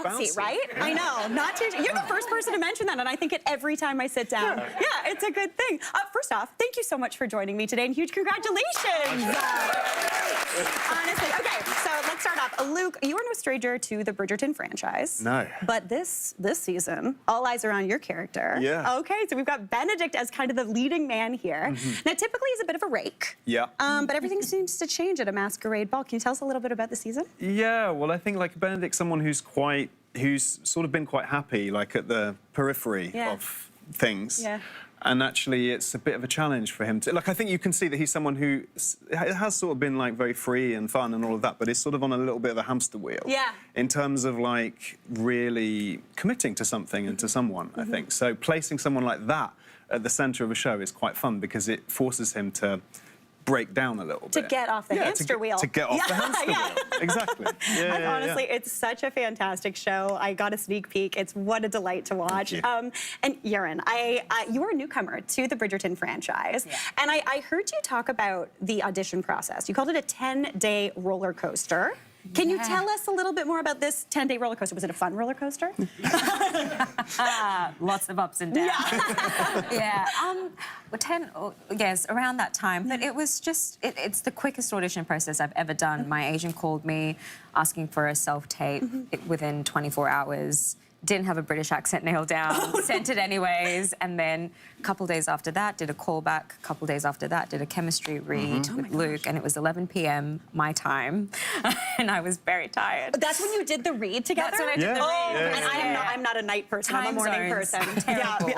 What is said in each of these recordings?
bouncy, right? I know, not too. You're the first person to mention that, and I think it every time I sit down. Yeah, it's a good thing. First off, thank you so much for joining me today, and huge congratulations. Honestly, okay, so let's start off. Luke, you are no stranger to the Bridgerton franchise. No. But this season, all eyes are on your character. Yeah. Okay, so we've got Benedict as kind of the leading man here. Now, typically he's a bit of a rake. Yeah. But everything seems to change at a masquerade ball. Can you tell us a little bit about the season? Yeah, well, I think like Benedict's someone who's sort of been quite happy, like at the periphery of things. Yeah. And actually, it's a bit of a challenge for him to... Like, I think you can see that he's someone who has sort of been, like, very free and fun and all of that, but is sort of on a little bit of a hamster wheel. Yeah. In terms of, like, really committing to something and to someone, I think. So placing someone like that at the centre of a show is quite fun because it forces him to break down a little bit. To get off the hamster wheel. To get off the hamster wheel. Exactly. Yeah, honestly, it's such a fantastic show. I got a sneak peek. It's what a delight to watch. And Yerin, you are a newcomer to the Bridgerton franchise. Yeah. And I heard you talk about the audition process. You called it a 10-day roller coaster. Can you tell us a little bit more about this 10-day roller coaster? Was it a fun roller coaster? Lots of ups and downs. Yeah. Yes, around that time. But it was just, it's the quickest audition process I've ever done. My agent called me asking for a self-tape within 24 hours. Didn't have a British accent nailed down, sent it anyways, and then a couple days after that, did a callback. A couple days after that, did a chemistry read with Luke, and it was 11 p.m. my time, and I was very tired. That's when you did the read together? That's when I did the read. And I'm not a night person, I'm a morning person. Terrible.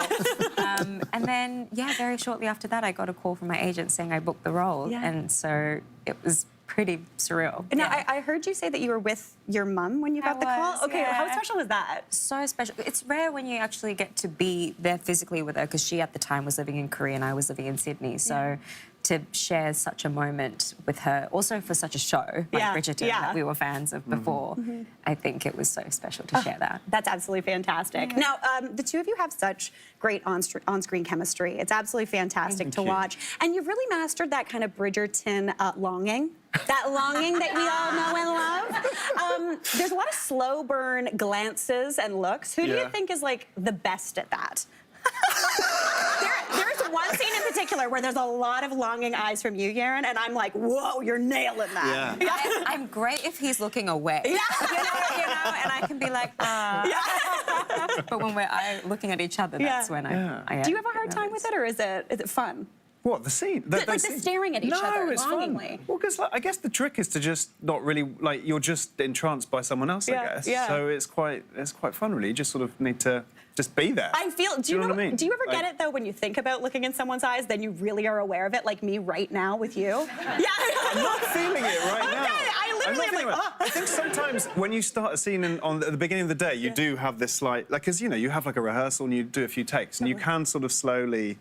And then, very shortly after that, I got a call from my agent saying I booked the role, and so it was pretty surreal. Now, I heard you say that you were with your mum when you got the call. Okay, how special was that? So special. It's rare when you actually get to be there physically with her, because she at the time was living in Korea and I was living in Sydney. So to share such a moment with her, also for such a show like Bridgerton that we were fans of before, I think it was so special to share that. That's absolutely fantastic. Now, the two of you have such great on-screen chemistry. It's absolutely fantastic to watch. And you've really mastered that kind of Bridgerton longing. That longing that we all know and love. There's a lot of slow burn glances and looks. Who do you think is like the best at that? There's one scene in particular where there's a lot of longing eyes from you, Yerin, and I'm like, whoa, you're nailing that. Yeah. I'm great if he's looking away. You know, and I can be like, But when we're looking at each other, that's when I do you have a hard time with it, or is it fun? What, the scene? Like the staring at each other it's longingly. Fun. Well, because I guess the trick is to just not really, like, you're just entranced by someone else, I guess. Yeah. So it's quite fun, really. You just sort of need to just be there. I feel, do you know what I mean? Do you ever get like, it, though, when you think about looking in someone's eyes, then you really are aware of it, like me right now with you? I'm not feeling it right now. I literally am like, I think sometimes when you start a scene at the beginning of the day, you do have this, like, because, you know, you have, like, a rehearsal and you do a few takes, and you can sort of slowly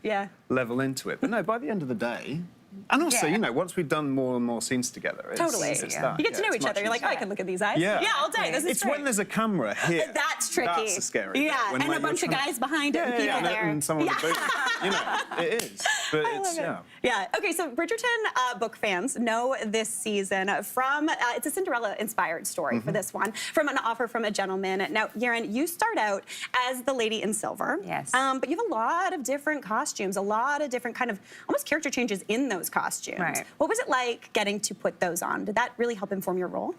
level into it. But no, by the end of the day... And also, you know, once we've done more and more scenes together, it's that. You get to know each other. You're like, oh, I can look at these eyes. Yeah, all day. This is It's when there's a camera here. That's tricky. That's the scary bit. And a bunch of guys behind it and people there. And someone with boots. You know, it is. But it's, Yeah. Okay, so Bridgerton book fans know this season from, it's a Cinderella-inspired story for this one, from an offer from a gentleman. Now, Yerin, you start out as the Lady in Silver. Yes. But you have a lot of different costumes, a lot of different kind of almost character changes in those costumes. Right. What was it like getting to put those on? Did that really help inform your role?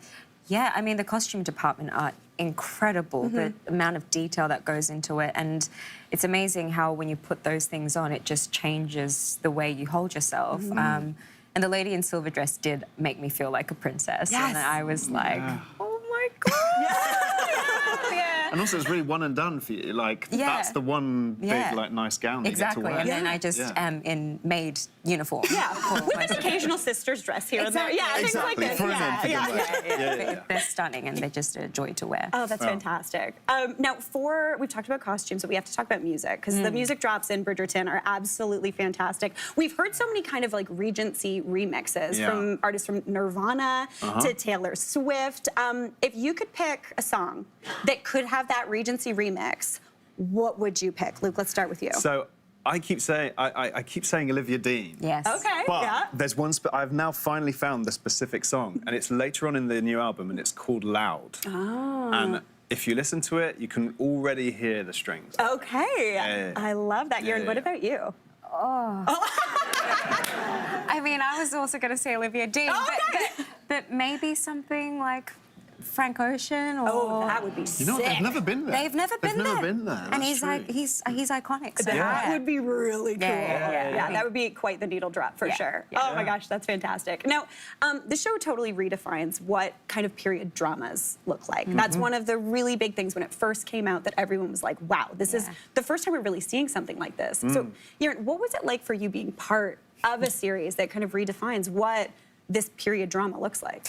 Yeah, I mean, the costume department are incredible, the amount of detail that goes into it. And it's amazing how when you put those things on, it just changes the way you hold yourself. And the Lady in Silver dress did make me feel like a princess. And I was like, oh my God. And also, it's really one and done for you. Like, that's the one big, like, nice gown that you get to wear. And then I just am in maid uniform. With an occasional sister's dress here and there. Yeah, things like this. They're stunning and they're just a joy to wear. Oh, that's fantastic. Now, we've talked about costumes, but we have to talk about music, because the music drops in Bridgerton are absolutely fantastic. We've heard so many kind of like Regency remixes from artists from Nirvana to Taylor Swift. If you could pick a song that could have that Regency remix, what would you pick? Luke, let's start with you. So I keep saying Olivia Dean. Yes. Okay. But there's one. I've now finally found the specific song, and it's later on in the new album, and it's called Loud. Oh. And if you listen to it, you can already hear the strings. Okay, Yeah. I love that. Yerin, what about you? I mean, I was also going to say Olivia Dean, but maybe something like Frank Ocean or... Oh, that would be sick. You know, they've never been there. They've never been there. And That's true. he's iconic. So That would be really cool. Yeah, that would be quite the needle drop for sure. Yeah. Oh my gosh, that's fantastic. Now, the show totally redefines what kind of period dramas look like. That's one of the really big things when it first came out that everyone was like, wow, this is the first time we're really seeing something like this. So, Yerin, what was it like for you being part of a series that kind of redefines what this period drama looks like?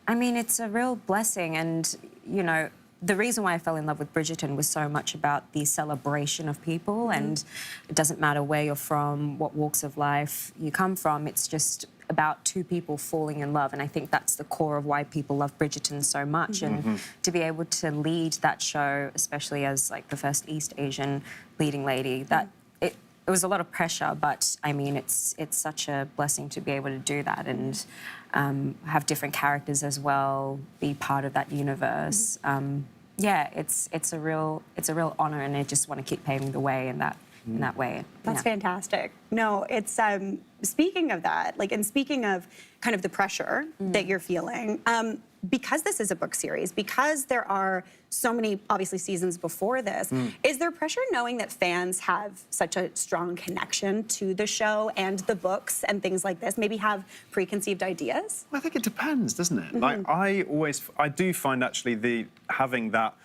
I mean, it's a real blessing, and, you know, the reason why I fell in love with Bridgerton was so much about the celebration of people, and it doesn't matter where you're from, what walks of life you come from, it's just about two people falling in love, and I think that's the core of why people love Bridgerton so much, and to be able to lead that show, especially as, like, the first East Asian leading lady, that it was a lot of pressure, but I mean, it's such a blessing to be able to do that and have different characters as well, be part of that universe. Yeah, it's a real honor, and I just want to keep paving the way in that way. That's fantastic. No, it's speaking of that, like, and speaking of kind of the pressure that you're feeling, because this is a book series, because there are so many, obviously, seasons before this, is there pressure knowing that fans have such a strong connection to the show and the books and things like this, maybe have preconceived ideas? Well, I think it depends, doesn't it? Like, I do find actually having that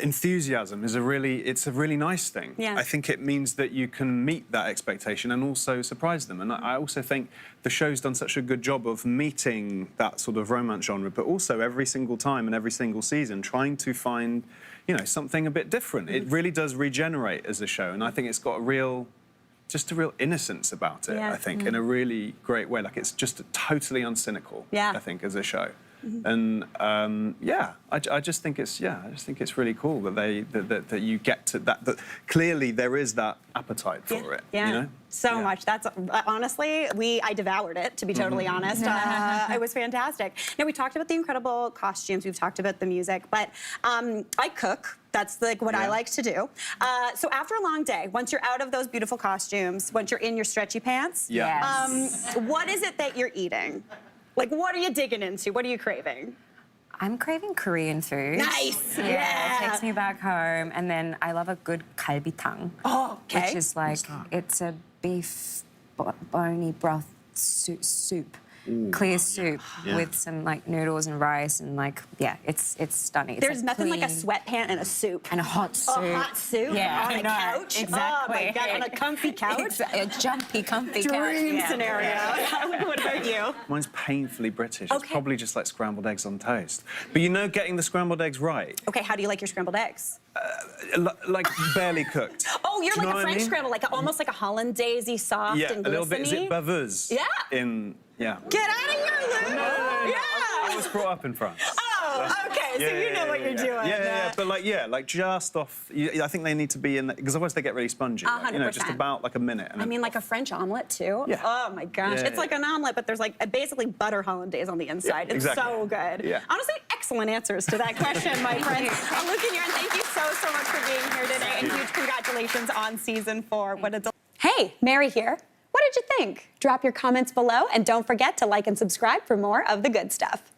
enthusiasm is a really nice thing. Yeah. I think it means that you can meet that expectation and also surprise them. And I also think the show's done such a good job of meeting that sort of romance genre, but also every single time and every single season trying to find, you know, something a bit different. It really does regenerate as a show, and I think it's got a real innocence about it, I think, in a really great way. Like, it's just totally uncynical, I think, as a show. And I just think it's really cool that that you get to that clearly there is that appetite for it. Yeah. You know? So much. That's honestly, I devoured it, to be totally honest. It was fantastic. Now, we talked about the incredible costumes, we've talked about the music, but I cook. That's like what I like to do. So after a long day, once you're out of those beautiful costumes, once you're in your stretchy pants, what is it that you're eating? Like, what are you digging into? What are you craving? I'm craving Korean food. Nice! Yeah, it takes me back home. And then I love a good kalbitang. Oh, okay. Which is like, it's a beef bony broth soup. Clear soup with some like noodles and rice and like, it's stunning. There's like nothing clean. like a sweatpant and a soup. And a hot soup. A hot soup on a couch. Exactly. Oh my God, on a comfy couch. A jumpy, comfy couch. Dream scenario. What about you? Mine's painfully British. Okay. It's probably just like scrambled eggs on toast. But you know, getting the scrambled eggs right. Okay, how do you like your scrambled eggs? Like barely cooked. Oh, you're Do you like know a what I French mean? scramble, like almost like a hollandaise-y, soft and a little bit. glistening. Is it bavuse? Yeah. Get out of here, Lou! I was brought up in France. Oh, okay, so you know what you're doing. But like just off. I think they need to be in because otherwise they get really spongy. 100%. You know, just about like a minute. I mean, like a French omelet too. Yeah. Oh my gosh, it's like an omelet, but there's like basically butter hollandaise on the inside. Yeah, exactly. It's so good. Yeah. Honestly, excellent answers to that question, my friends. Luke and Yerin, thank you so much for being here today, and huge congratulations on season 4. What a Hey, Mary here. What did you think? Drop your comments below, and don't forget to like and subscribe for more of the good stuff.